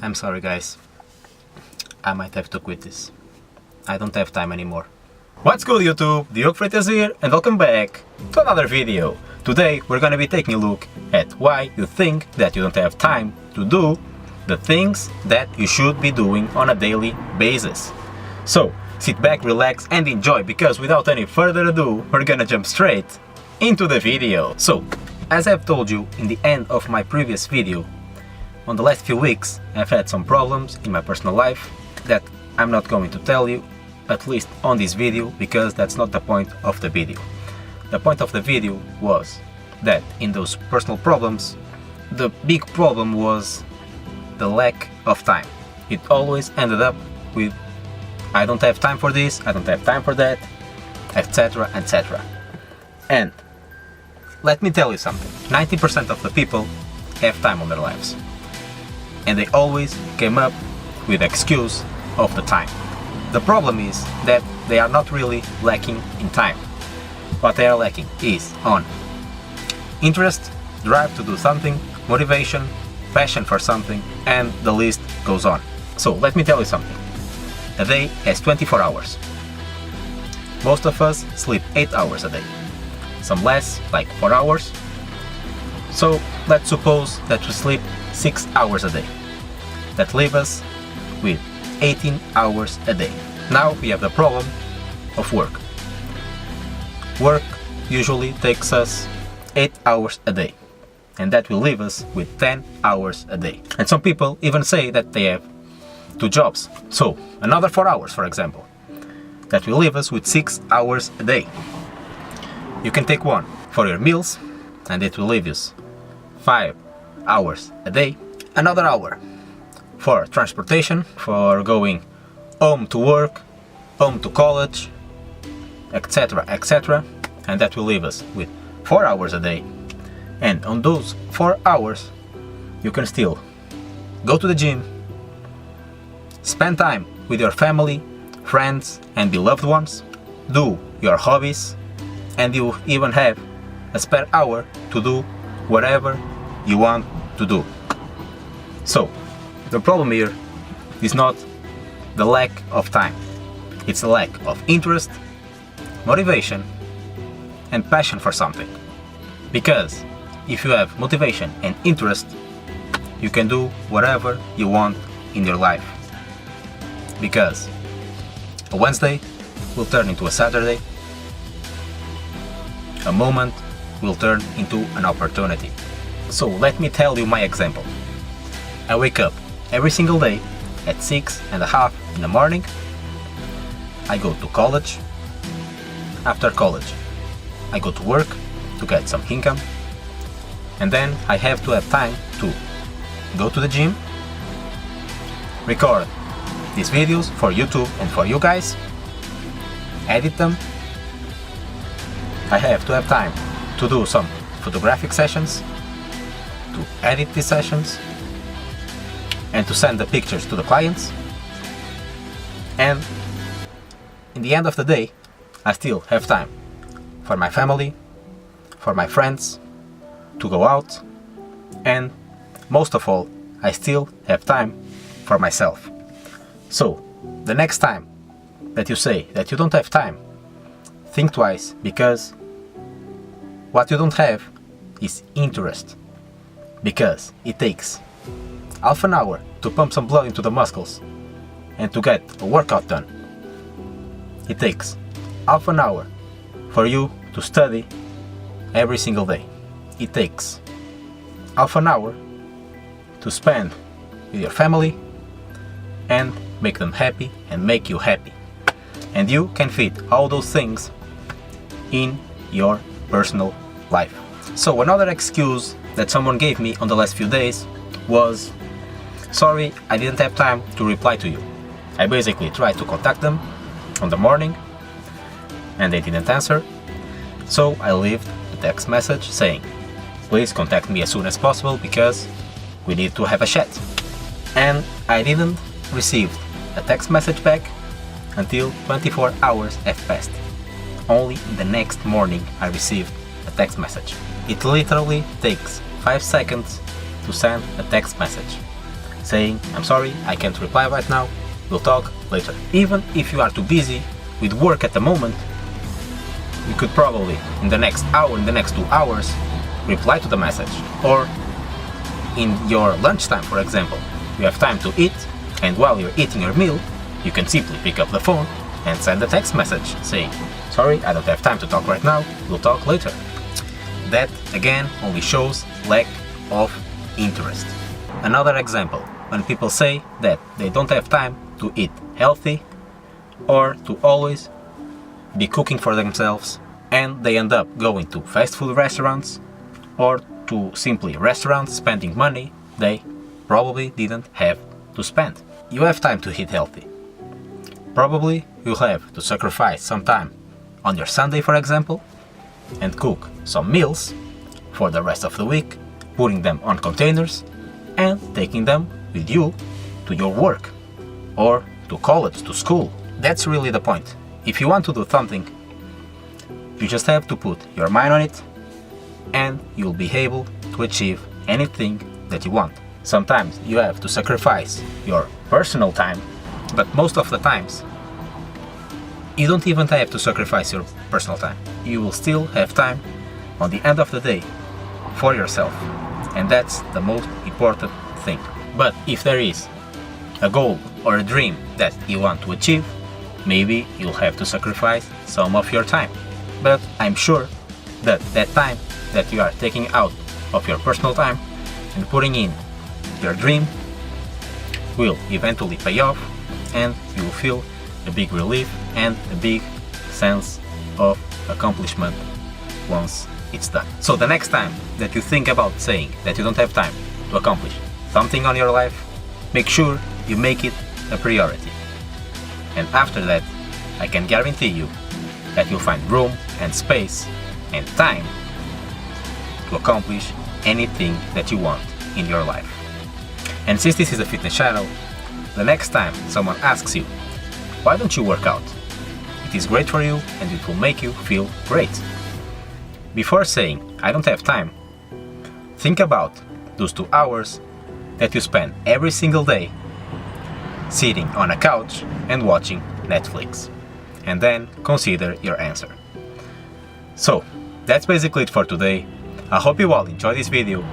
I'm sorry guys, I might have to quit this. I don't have time anymore. What's good YouTube? Diogo Freitas here and welcome back to another video. Today we're gonna be taking a look at why you think that you don't have time to do the things that you should be doing on a daily basis. So sit back, relax and enjoy, because without any further ado we're gonna jump straight into the video. So as I've told you in the end of my previous video, on the last few weeks I've had some problems in my personal life that I'm not going to tell you, at least on this video, because that's not the point of the video. The point of the video was that in those personal problems, the big problem was the lack of time. It always ended up with I don't have time for this, I don't have time for that, etc, etc. And let me tell you something, 90% of the people have time on their lives. And they always came up with excuse of the time. The problem is that they are not really lacking in time. What they are lacking is on interest, drive to do something, motivation, passion for something, and the list goes on. So let me tell you something. A day has 24 hours. Most of us sleep 8 hours a day. Some less, like 4 hours. So let's suppose that we sleep 6 hours a day. That leaves us with 18 hours a day. Now we have the problem of work. Work usually takes us 8 hours a day, and that will leave us with 10 hours a day. And some people even say that they have 2 jobs. So another 4 hours, for example. That will leave us with 6 hours a day. You can take one for your meals, and it will leave us 5 hours a day. Another hour for transportation, for going home to work, home to college, etc, etc, and that will leave us with 4 hours a day. And on those 4 hours you can still go to the gym, spend time with your family, friends and beloved ones, do your hobbies, and you even have a spare hour to do whatever you want to do. So the problem here is not the lack of time, it's a lack of interest, motivation and passion for something. Because if you have motivation and interest, you can do whatever you want in your life. Because a Wednesday will turn into a Saturday, a moment will turn into an opportunity. So let me tell you my example. I wake up every single day at 6:30 in the morning. I go to college. After college, I go to work to get some income. And then I have to have time to go to the gym, record these videos for YouTube and for you guys, edit them. I have to have time to do some photographic sessions, to edit these sessions, and to send the pictures to the clients. And in the end of the day, I still have time for my family, for my friends, to go out, and most of all, I still have time for myself. So the next time that you say that you don't have time, think twice, because what you don't have is interest. Because it takes half an hour to pump some blood into the muscles and to get a workout done. It takes half an hour for you to study every single day. It takes half an hour to spend with your family and make them happy and make you happy. And you can fit all those things in your personal life. So another excuse that someone gave me on the last few days was, sorry, I didn't have time to reply to you. I basically tried to contact them on the morning and they didn't answer. So I left a text message saying, please contact me as soon as possible because we need to have a chat. And I didn't receive a text message back until 24 hours have passed. Only the next morning I received a text message. It literally takes 5 seconds to send a text message. saying, I'm sorry, I can't reply right now, we'll talk later. Even if you are too busy with work at the moment, you could probably, in the next hour, in the next 2 hours, reply to the message. Or in your lunchtime, for example, you have time to eat, and while you're eating your meal, you can simply pick up the phone and send a text message saying, sorry, I don't have time to talk right now, we'll talk later. That, again, only shows lack of interest. Another example, when people say that they don't have time to eat healthy or to always be cooking for themselves, and they end up going to fast food restaurants or to simply restaurants spending money they probably didn't have to spend. You have time to eat healthy. Probably you'll have to sacrifice some time on your Sunday, for example, and cook some meals for the rest of the week, putting them on containers and taking them with you to your work or to college, to school. That's really the point. If you want to do something, you just have to put your mind on it and you'll be able to achieve anything that you want. Sometimes you have to sacrifice your personal time, but most of the times you don't even have to sacrifice your personal time. You will still have time on the end of the day for yourself, and that's the most important thing. But if there is a goal or a dream that you want to achieve, maybe you'll have to sacrifice some of your time. But I'm sure that that time that you are taking out of your personal time and putting in your dream will eventually pay off, and you will feel a big relief and a big sense of accomplishment once it's done. So the next time that you think about saying that you don't have time to accomplish something on your life, make sure you make it a priority. And after that, I can guarantee you that you'll find room and space and time to accomplish anything that you want in your life. And since this is a fitness channel, the next time someone asks you, why don't you work out? It is great for you and it will make you feel great. Before saying, I don't have time, think about those 2 hours that you spend every single day sitting on a couch and watching Netflix. And then consider your answer. So, that's basically it for today. I hope you all enjoyed this video.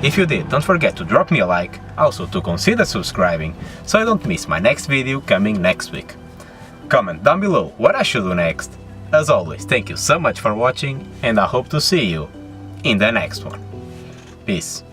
If you did, don't forget to drop me a like, also to consider subscribing so I don't miss my next video coming next week. Comment down below what I should do next. As always, thank you so much for watching and I hope to see you in the next one. Peace.